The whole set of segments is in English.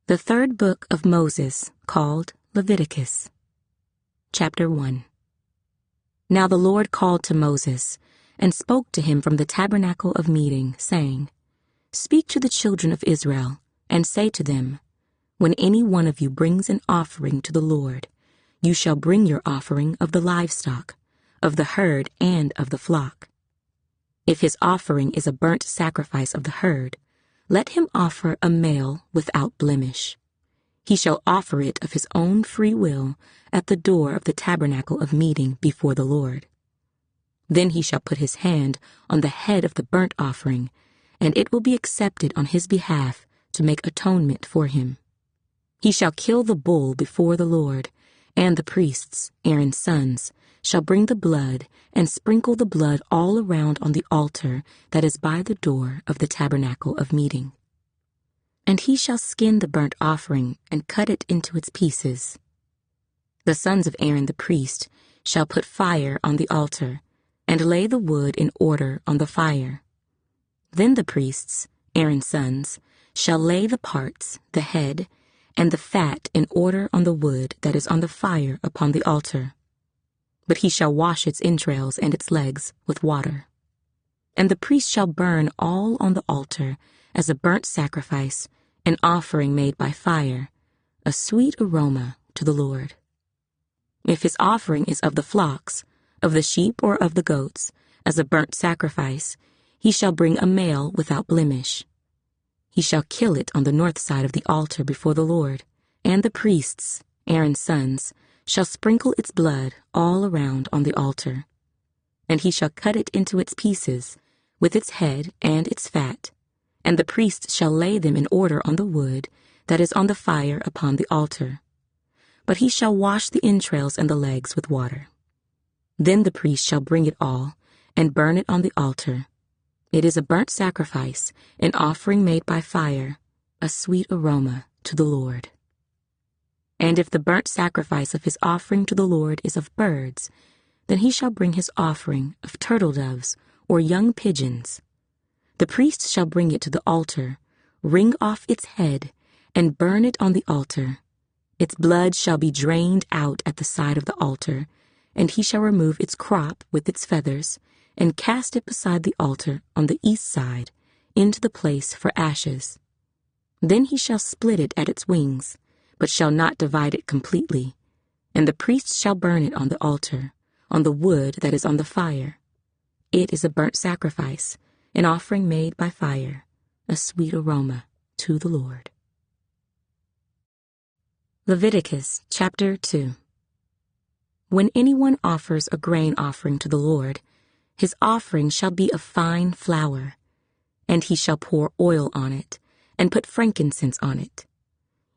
The third book of Moses, called Leviticus. Chapter 1. Now the Lord called to Moses, and spoke to him from the tabernacle of meeting, saying, Speak to the children of Israel, and say to them, When any one of you brings an offering to the Lord, you shall bring your offering of the livestock, of the herd and of the flock. If his offering is a burnt sacrifice of the herd, let him offer a male without blemish. He shall offer it of his own free will at the door of the tabernacle of meeting before the Lord. Then he shall put his hand on the head of the burnt offering, and it will be accepted on his behalf to make atonement for him. He shall kill the bull before the Lord, and the priests, Aaron's sons, shall bring the blood and sprinkle the blood all around on the altar that is by the door of the tabernacle of meeting. And he shall skin the burnt offering and cut it into its pieces. The sons of Aaron the priest shall put fire on the altar, and lay the wood in order on the fire. Then the priests, Aaron's sons, shall lay the parts, the head, and the fat in order on the wood that is on the fire upon the altar. But he shall wash its entrails and its legs with water. And the priest shall burn all on the altar as a burnt sacrifice, an offering made by fire, a sweet aroma to the Lord. If his offering is of the flocks, of the sheep or of the goats, as a burnt sacrifice, he shall bring a male without blemish. He shall kill it on the north side of the altar before the Lord, and the priests, Aaron's sons, shall sprinkle its blood all around on the altar. And he shall cut it into its pieces, with its head and its fat, and the priest shall lay them in order on the wood that is on the fire upon the altar. But he shall wash the entrails and the legs with water. Then the priest shall bring it all, and burn it on the altar. It is a burnt sacrifice, an offering made by fire, a sweet aroma to the Lord. And if the burnt sacrifice of his offering to the Lord is of birds, then he shall bring his offering of turtle doves or young pigeons. The priest shall bring it to the altar, wring off its head, and burn it on the altar. Its blood shall be drained out at the side of the altar, and he shall remove its crop with its feathers, and cast it beside the altar on the east side, into the place for ashes. Then he shall split it at its wings, but shall not divide it completely, and the priest shall burn it on the altar, on the wood that is on the fire. It is a burnt sacrifice, an offering made by fire, a sweet aroma to the Lord. Leviticus chapter 2. When anyone offers a grain offering to the Lord, his offering shall be of fine flour, and he shall pour oil on it, and put frankincense on it.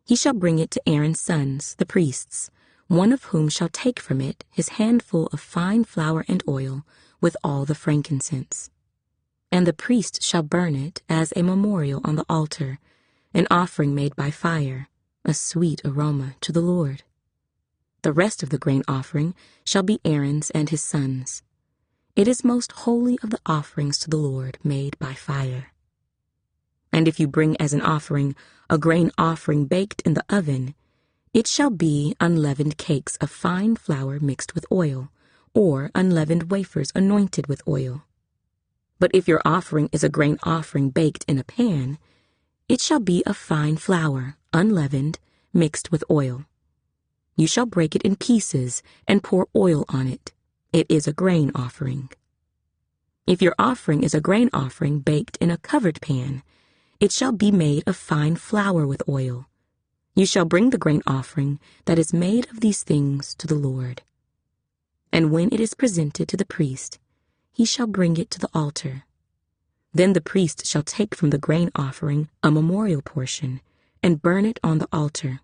He shall bring it to Aaron's sons, the priests, one of whom shall take from it his handful of fine flour and oil with all the frankincense. And the priest shall burn it as a memorial on the altar, an offering made by fire, a sweet aroma to the Lord. The rest of the grain offering shall be Aaron's and his sons. It is most holy of the offerings to the Lord made by fire. And if you bring as an offering a grain offering baked in the oven, it shall be unleavened cakes of fine flour mixed with oil, or unleavened wafers anointed with oil. But if your offering is a grain offering baked in a pan, it shall be of fine flour, unleavened, mixed with oil. You shall break it in pieces and pour oil on it. It is a grain offering. If your offering is a grain offering baked in a covered pan, it shall be made of fine flour with oil. You shall bring the grain offering that is made of these things to the Lord. And when it is presented to the priest, he shall bring it to the altar. Then the priest shall take from the grain offering a memorial portion, and burn it on the altar.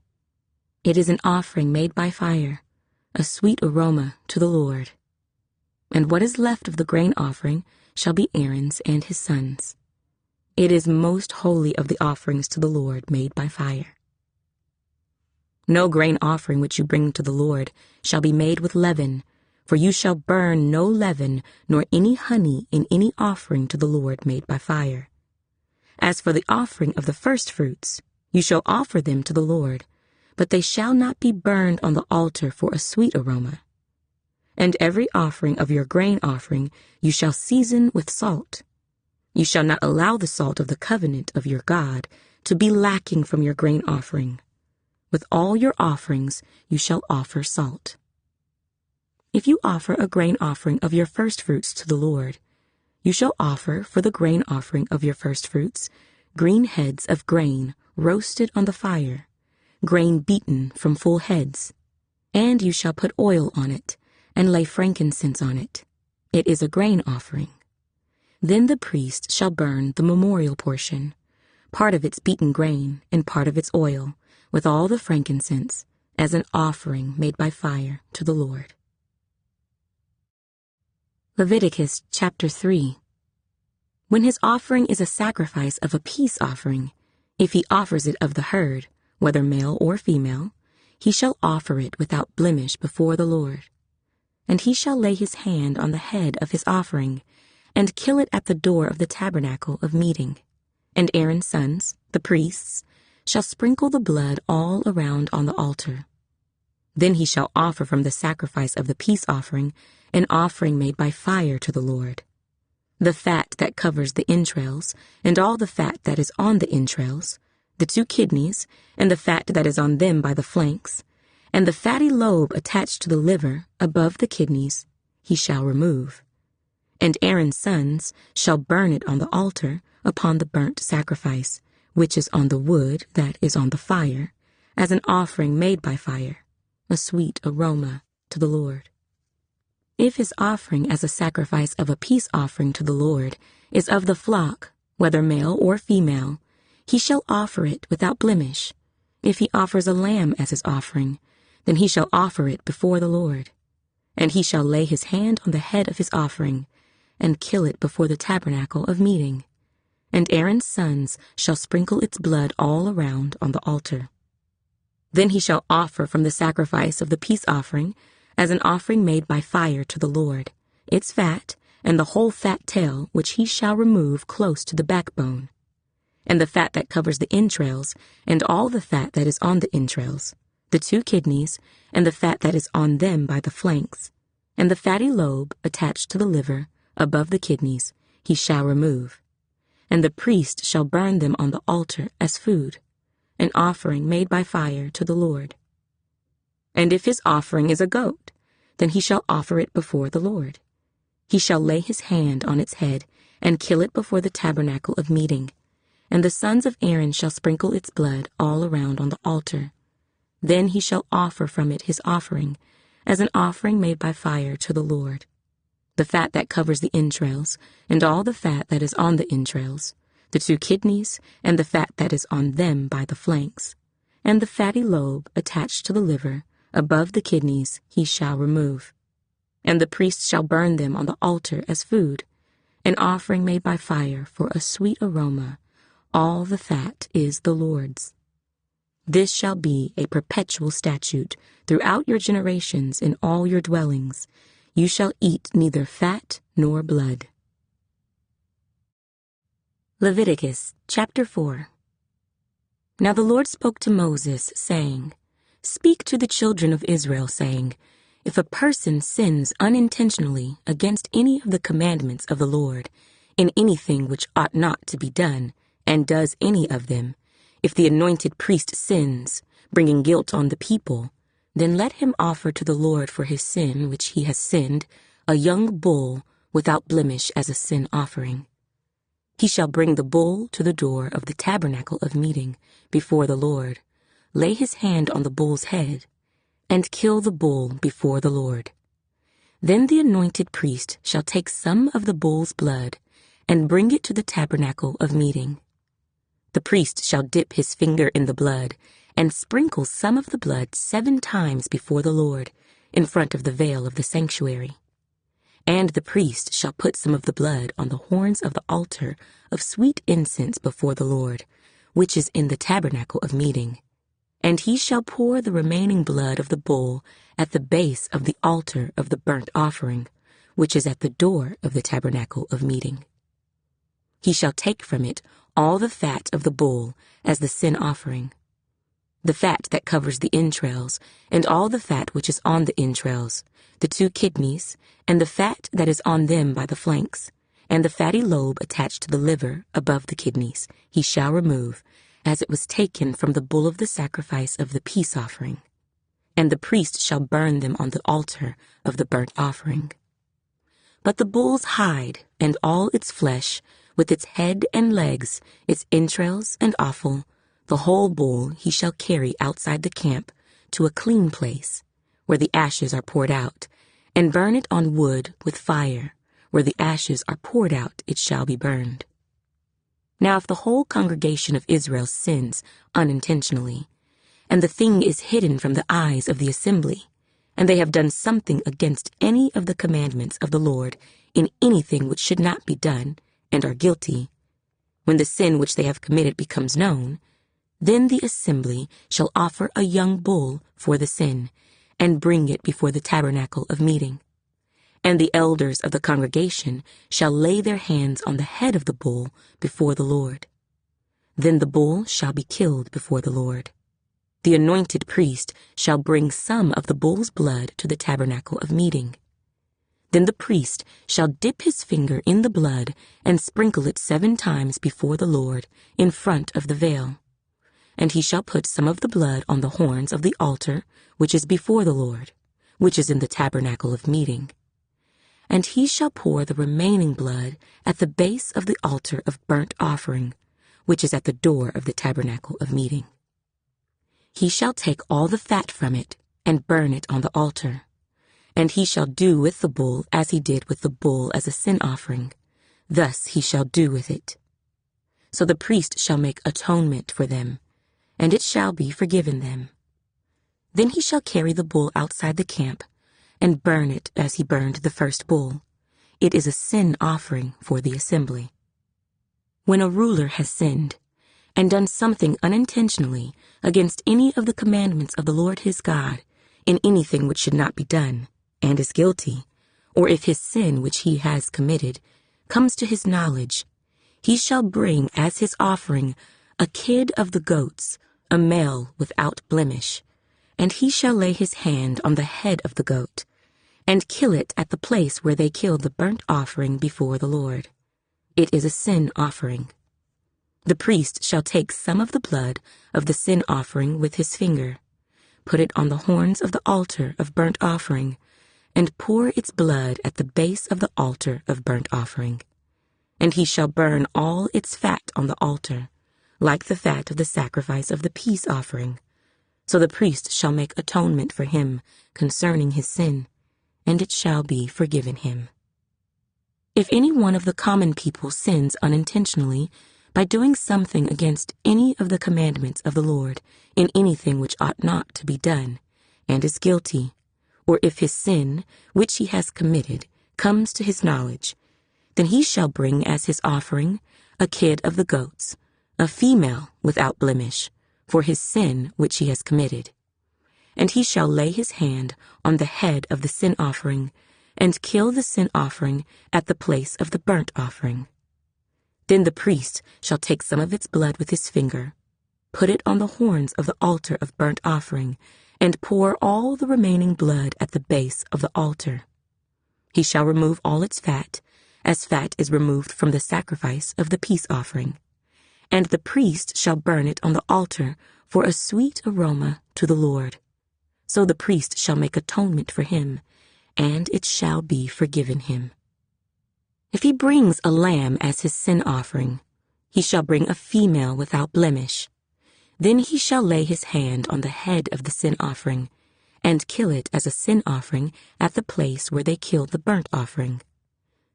It is an offering made by fire, a sweet aroma to the Lord. And what is left of the grain offering shall be Aaron's and his sons. It is most holy of the offerings to the Lord made by fire. No grain offering which you bring to the Lord shall be made with leaven, for you shall burn no leaven nor any honey in any offering to the Lord made by fire. As for the offering of the firstfruits, You shall offer them to the Lord, but they shall not be burned on the altar for a sweet aroma. And every offering of your grain offering you shall season with salt. You shall not allow the salt of the covenant of your God to be lacking from your grain offering. With all your offerings you shall offer salt. If you offer a grain offering of your firstfruits to the Lord, you shall offer for the grain offering of your firstfruits green heads of grain roasted on the fire, grain beaten from full heads. And you shall put oil on it, and lay frankincense on it. It is a grain offering. Then the priest shall burn the memorial portion, part of its beaten grain and part of its oil, with all the frankincense, as an offering made by fire to the Lord. Leviticus chapter 3. When his offering is a sacrifice of a peace offering, if he offers it of the herd, whether male or female, he shall offer it without blemish before the Lord. And he shall lay his hand on the head of his offering, and kill it at the door of the tabernacle of meeting. And Aaron's sons, the priests, shall sprinkle the blood all around on the altar. Then he shall offer from the sacrifice of the peace offering an offering made by fire to the Lord. The fat that covers the entrails, and all the fat that is on the entrails, the 2 kidneys, and the fat that is on them by the flanks, and the fatty lobe attached to the liver above the kidneys, he shall remove. And Aaron's sons shall burn it on the altar upon the burnt sacrifice, which is on the wood that is on the fire, as an offering made by fire, a sweet aroma to the Lord. If his offering as a sacrifice of a peace offering to the Lord is of the flock, whether male or female, he shall offer it without blemish. If he offers a lamb as his offering, then he shall offer it before the Lord. And he shall lay his hand on the head of his offering, and kill it before the tabernacle of meeting. And Aaron's sons shall sprinkle its blood all around on the altar. Then he shall offer from the sacrifice of the peace offering, as an offering made by fire to the Lord, its fat, and the whole fat tail which he shall remove close to the backbone, and the fat that covers the entrails, and all the fat that is on the entrails, the 2 kidneys, and the fat that is on them by the flanks, and the fatty lobe attached to the liver, above the kidneys, he shall remove. And the priest shall burn them on the altar as food, an offering made by fire to the Lord. And if his offering is a goat, then he shall offer it before the Lord. He shall lay his hand on its head, and kill it before the tabernacle of meeting. And the sons of Aaron shall sprinkle its blood all around on the altar. Then he shall offer from it his offering, as an offering made by fire to the Lord. The fat that covers the entrails, and all the fat that is on the entrails, the 2 kidneys, and the fat that is on them by the flanks, and the fatty lobe attached to the liver, above the kidneys, he shall remove. And the priest shall burn them on the altar as food, an offering made by fire for a sweet aroma. All the fat is the Lord's. This shall be a perpetual statute throughout your generations in all your dwellings. You shall eat neither fat nor blood. Leviticus chapter 4. Now the Lord spoke to Moses, saying, Speak to the children of Israel, saying, If a person sins unintentionally against any of the commandments of the Lord, in anything which ought not to be done, and does any of them, if the anointed priest sins, bringing guilt on the people, then let him offer to the Lord for his sin which he has sinned a young bull without blemish as a sin offering. He shall bring the bull to the door of the tabernacle of meeting before the Lord, lay his hand on the bull's head, and kill the bull before the Lord. Then the anointed priest shall take some of the bull's blood and bring it to the tabernacle of meeting. The priest shall dip his finger in the blood and sprinkle some of the blood 7 times before the Lord in front of the veil of the sanctuary. And the priest shall put some of the blood on the horns of the altar of sweet incense before the Lord, which is in the tabernacle of meeting. And he shall pour the remaining blood of the bull at the base of the altar of the burnt offering, which is at the door of the tabernacle of meeting. He shall take from it all the fat of the bull as the sin offering, the fat that covers the entrails, and all the fat which is on the entrails, the 2 kidneys, and the fat that is on them by the flanks, and the fatty lobe attached to the liver above the kidneys, he shall remove, as it was taken from the bull of the sacrifice of the peace offering. And the priest shall burn them on the altar of the burnt offering. But the bull's hide and all its flesh, with its head and legs, its entrails and offal, the whole bull he shall carry outside the camp to a clean place, where the ashes are poured out, and burn it on wood with fire. Where the ashes are poured out, it shall be burned. Now if the whole congregation of Israel sins unintentionally, and the thing is hidden from the eyes of the assembly, and they have done something against any of the commandments of the Lord in anything which should not be done, and are guilty, when the sin which they have committed becomes known, then the assembly shall offer a young bull for the sin, and bring it before the tabernacle of meeting. And the elders of the congregation shall lay their hands on the head of the bull before the Lord. Then the bull shall be killed before the Lord. The anointed priest shall bring some of the bull's blood to the tabernacle of meeting. Then the priest shall dip his finger in the blood and sprinkle it 7 times before the Lord in front of the veil. And he shall put some of the blood on the horns of the altar which is before the Lord, which is in the tabernacle of meeting. And he shall pour the remaining blood at the base of the altar of burnt offering, which is at the door of the tabernacle of meeting. He shall take all the fat from it and burn it on the altar. And he shall do with the bull as he did with the bull as a sin offering. Thus he shall do with it. So the priest shall make atonement for them, and it shall be forgiven them. Then he shall carry the bull outside the camp, and burn it as he burned the first bull. It is a sin offering for the assembly. When a ruler has sinned, and done something unintentionally against any of the commandments of the Lord his God, in anything which should not be done, and is guilty, or if his sin which he has committed comes to his knowledge, he shall bring as his offering a kid of the goats, a male without blemish, and he shall lay his hand on the head of the goat, and kill it at the place where they killed the burnt offering before the Lord. It is a sin offering. The priest shall take some of the blood of the sin offering with his finger, put it on the horns of the altar of burnt offering, and pour its blood at the base of the altar of burnt offering. And he shall burn all its fat on the altar, like the fat of the sacrifice of the peace offering. So the priest shall make atonement for him concerning his sin, and it shall be forgiven him. If any one of the common people sins unintentionally by doing something against any of the commandments of the Lord in anything which ought not to be done, and is guilty, or if his sin, which he has committed, comes to his knowledge, then he shall bring as his offering a kid of the goats, a female without blemish, for his sin which he has committed. And he shall lay his hand on the head of the sin offering, and kill the sin offering at the place of the burnt offering. Then the priest shall take some of its blood with his finger, put it on the horns of the altar of burnt offering, and pour all the remaining blood at the base of the altar. He shall remove all its fat, as fat is removed from the sacrifice of the peace offering. And the priest shall burn it on the altar for a sweet aroma to the Lord. So the priest shall make atonement for him, and it shall be forgiven him. If he brings a lamb as his sin offering, he shall bring a female without blemish. Then he shall lay his hand on the head of the sin offering, and kill it as a sin offering at the place where they killed the burnt offering.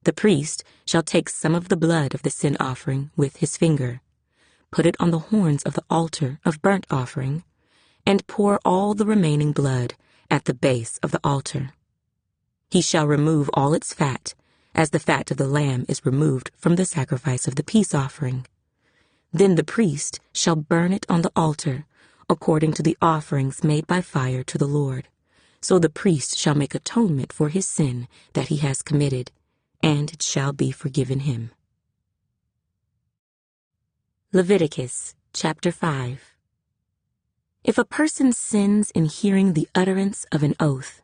The priest shall take some of the blood of the sin offering with his finger, put it on the horns of the altar of burnt offering, and pour all the remaining blood at the base of the altar. He shall remove all its fat, as the fat of the lamb is removed from the sacrifice of the peace offering. Then the priest shall burn it on the altar, according to the offerings made by fire to the Lord. So the priest shall make atonement for his sin that he has committed, and it shall be forgiven him. Leviticus chapter 5. If a person sins in hearing the utterance of an oath,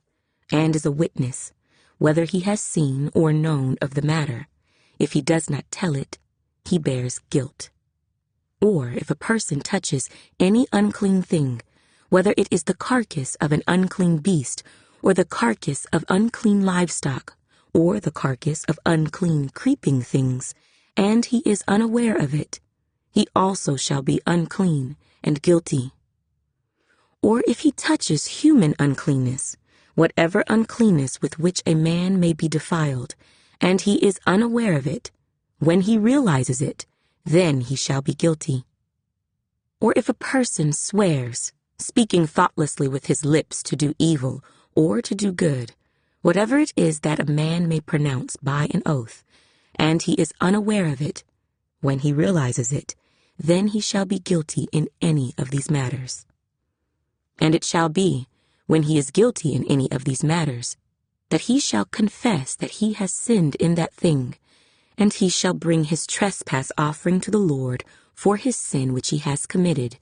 and is a witness, whether he has seen or known of the matter, if he does not tell it, he bears guilt. Or if a person touches any unclean thing, whether it is the carcass of an unclean beast, or the carcass of unclean livestock, or the carcass of unclean creeping things, and he is unaware of it, he also shall be unclean and guilty. Or if he touches human uncleanness, whatever uncleanness with which a man may be defiled, and he is unaware of it, when he realizes it, then he shall be guilty. Or if a person swears, speaking thoughtlessly with his lips to do evil or to do good, whatever it is that a man may pronounce by an oath, and he is unaware of it, when he realizes it, then he shall be guilty in any of these matters. And it shall be, when he is guilty in any of these matters, that he shall confess that he has sinned in that thing, and he shall bring his trespass offering to the Lord for his sin which he has committed,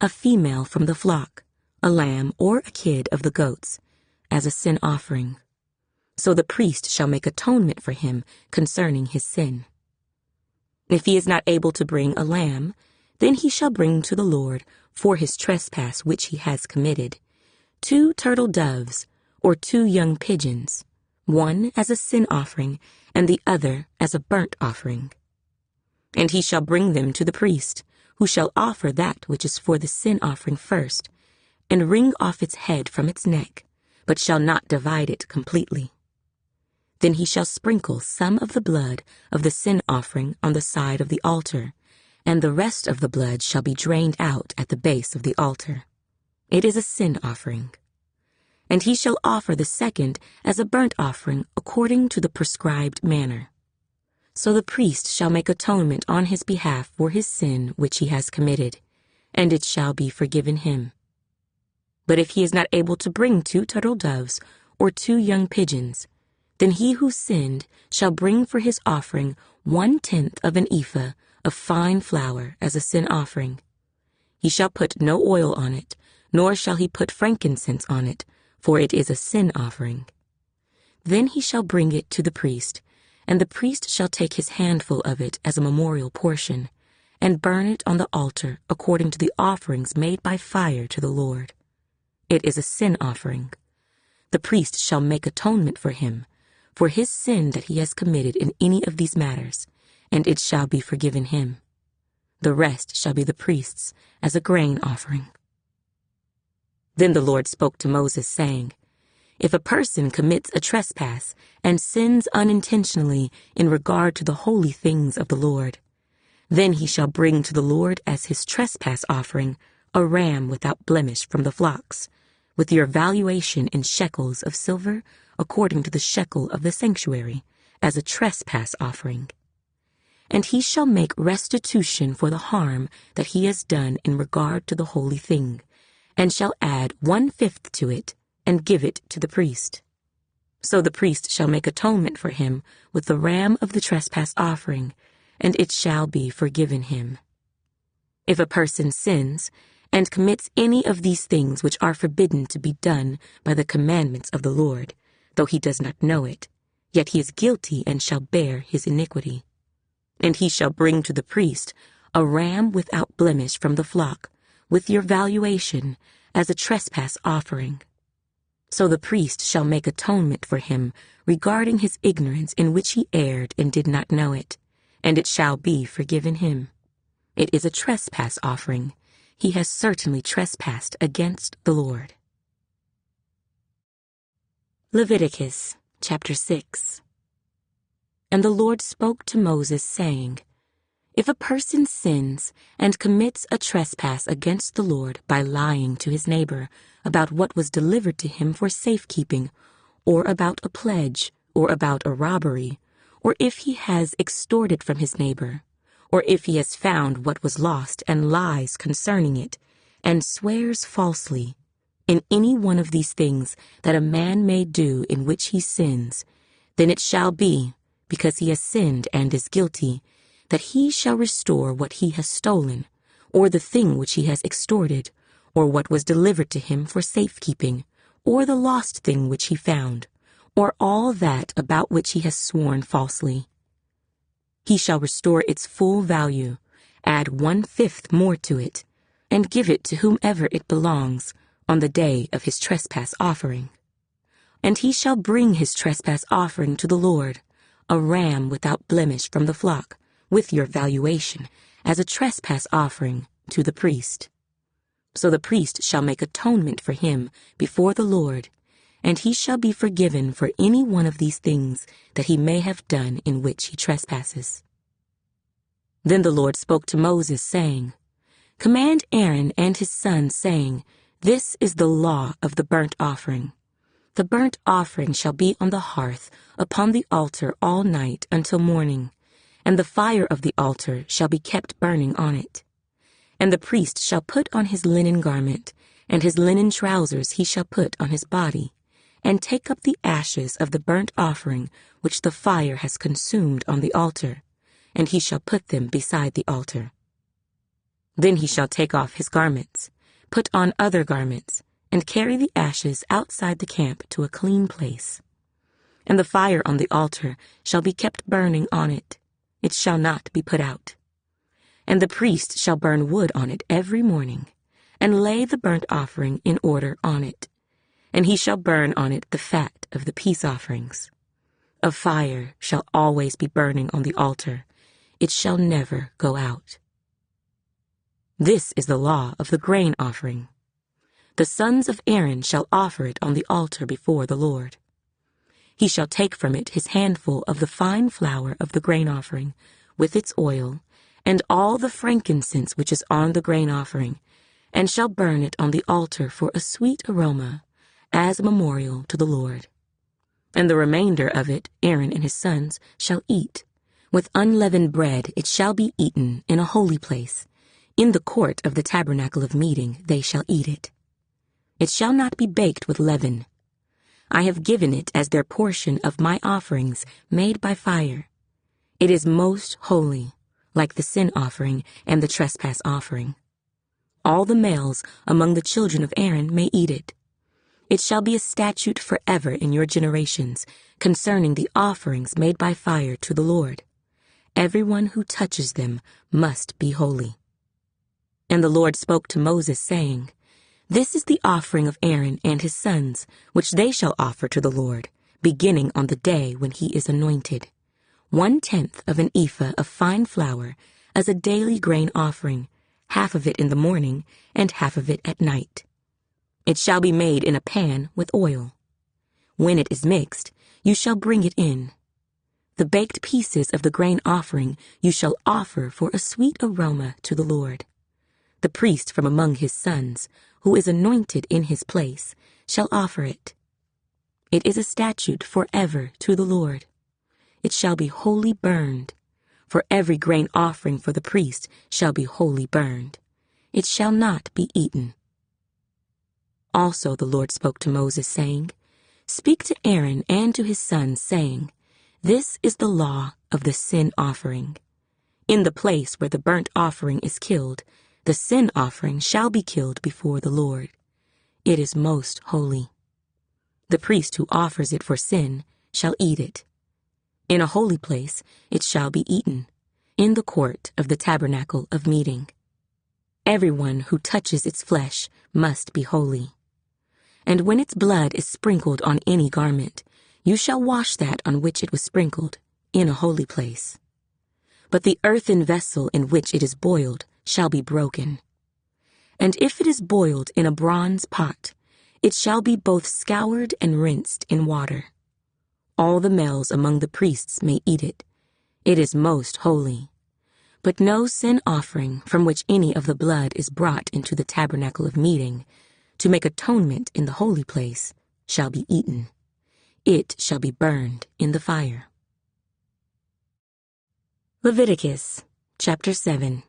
a female from the flock, a lamb or a kid of the goats, as a sin offering. So the priest shall make atonement for him concerning his sin. If he is not able to bring a lamb, then he shall bring to the Lord for his trespass which he has committed 2 turtle doves or 2 young pigeons, one as a sin offering and the other as a burnt offering. And he shall bring them to the priest, who shall offer that which is for the sin offering first, and wring off its head from its neck, but shall not divide it completely. Then he shall sprinkle some of the blood of the sin offering on the side of the altar, and the rest of the blood shall be drained out at the base of the altar. It is a sin offering. And he shall offer the second as a burnt offering according to the prescribed manner. So the priest shall make atonement on his behalf for his sin which he has committed, and it shall be forgiven him. But if he is not able to bring 2 turtle doves or 2 young pigeons, then he who sinned shall bring for his offering 1/10 of an ephah of fine flour as a sin offering. He shall put no oil on it, nor shall he put frankincense on it, for it is a sin offering. Then he shall bring it to the priest, and the priest shall take his handful of it as a memorial portion, and burn it on the altar according to the offerings made by fire to the Lord. It is a sin offering. The priest shall make atonement for him, for his sin that he has committed in any of these matters, and it shall be forgiven him. The rest shall be the priest's as a grain offering. Then the Lord spoke to Moses, saying, If a person commits a trespass and sins unintentionally in regard to the holy things of the Lord, then he shall bring to the Lord as his trespass offering a ram without blemish from the flocks, with your valuation in shekels of silver according to the shekel of the sanctuary, as a trespass offering. And he shall make restitution for the harm that he has done in regard to the holy thing, and shall add 1/5 to it, and give it to the priest. So the priest shall make atonement for him with the ram of the trespass offering, and it shall be forgiven him. If a person sins, and commits any of these things which are forbidden to be done by the commandments of the Lord, though he does not know it, yet he is guilty and shall bear his iniquity. And he shall bring to the priest a ram without blemish from the flock, with your valuation, as a trespass offering. So the priest shall make atonement for him regarding his ignorance in which he erred and did not know it, and it shall be forgiven him. It is a trespass offering. He has certainly trespassed against the Lord. Leviticus chapter 6. And the Lord spoke to Moses, saying, If a person sins and commits a trespass against the Lord by lying to his neighbor about what was delivered to him for safekeeping, or about a pledge, or about a robbery, or if he has extorted from his neighbor, or if he has found what was lost and lies concerning it, and swears falsely, in any one of these things that a man may do in which he sins, then it shall be, because he has sinned and is guilty, that he shall restore what he has stolen, or the thing which he has extorted, or what was delivered to him for safekeeping, or the lost thing which he found, or all that about which he has sworn falsely. He shall restore its full value, add 1/5 more to it, and give it to whomever it belongs on the day of his trespass offering. And he shall bring his trespass offering to the Lord, a ram without blemish from the flock, with your valuation, as a trespass offering to the priest. So the priest shall make atonement for him before the Lord, and he shall be forgiven for any one of these things that he may have done in which he trespasses. Then the Lord spoke to Moses, saying, Command Aaron and his sons, saying, This is the law of the burnt offering. The burnt offering shall be on the hearth upon the altar all night until morning, and the fire of the altar shall be kept burning on it. And the priest shall put on his linen garment, and his linen trousers he shall put on his body, and take up the ashes of the burnt offering which the fire has consumed on the altar, and he shall put them beside the altar. Then he shall take off his garments, put on other garments, and carry the ashes outside the camp to a clean place. And the fire on the altar shall be kept burning on it. It shall not be put out. And the priest shall burn wood on it every morning, and lay the burnt offering in order on it. And he shall burn on it the fat of the peace offerings. A fire shall always be burning on the altar. It shall never go out. This is the law of the grain offering. The sons of Aaron shall offer it on the altar before the Lord. He shall take from it his handful of the fine flour of the grain offering, with its oil, and all the frankincense which is on the grain offering, and shall burn it on the altar for a sweet aroma, as a memorial to the Lord. And the remainder of it Aaron and his sons shall eat. With unleavened bread it shall be eaten in a holy place. In the court of the tabernacle of meeting they shall eat it. It shall not be baked with leaven. I have given it as their portion of my offerings made by fire. It is most holy, like the sin offering and the trespass offering. All the males among the children of Aaron may eat it. It shall be a statute forever in your generations concerning the offerings made by fire to the Lord. Everyone who touches them must be holy. And the Lord spoke to Moses, saying, This is the offering of Aaron and his sons, which they shall offer to the Lord, beginning on the day when he is anointed. 1/10 of an ephah of fine flour as a daily grain offering, half of it in the morning and half of it at night. It shall be made in a pan with oil. When it is mixed, you shall bring it in. The baked pieces of the grain offering you shall offer for a sweet aroma to the Lord. The priest from among his sons, who is anointed in his place, shall offer it. It is a statute forever to the Lord. It shall be wholly burned. For every grain offering for the priest shall be wholly burned. It shall not be eaten. Also the Lord spoke to Moses, saying, Speak to Aaron and to his sons, saying, This is the law of the sin offering. In the place where the burnt offering is killed, the sin offering shall be killed before the Lord. It is most holy. The priest who offers it for sin shall eat it. In a holy place it shall be eaten, in the court of the tabernacle of meeting. Everyone who touches its flesh must be holy. And when its blood is sprinkled on any garment, you shall wash that on which it was sprinkled, in a holy place. But the earthen vessel in which it is boiled shall be broken. And if it is boiled in a bronze pot, it shall be both scoured and rinsed in water. All the males among the priests may eat it. It is most holy. But no sin offering from which any of the blood is brought into the tabernacle of meeting, to make atonement in the holy place, shall be eaten. It shall be burned in the fire. Leviticus chapter 7.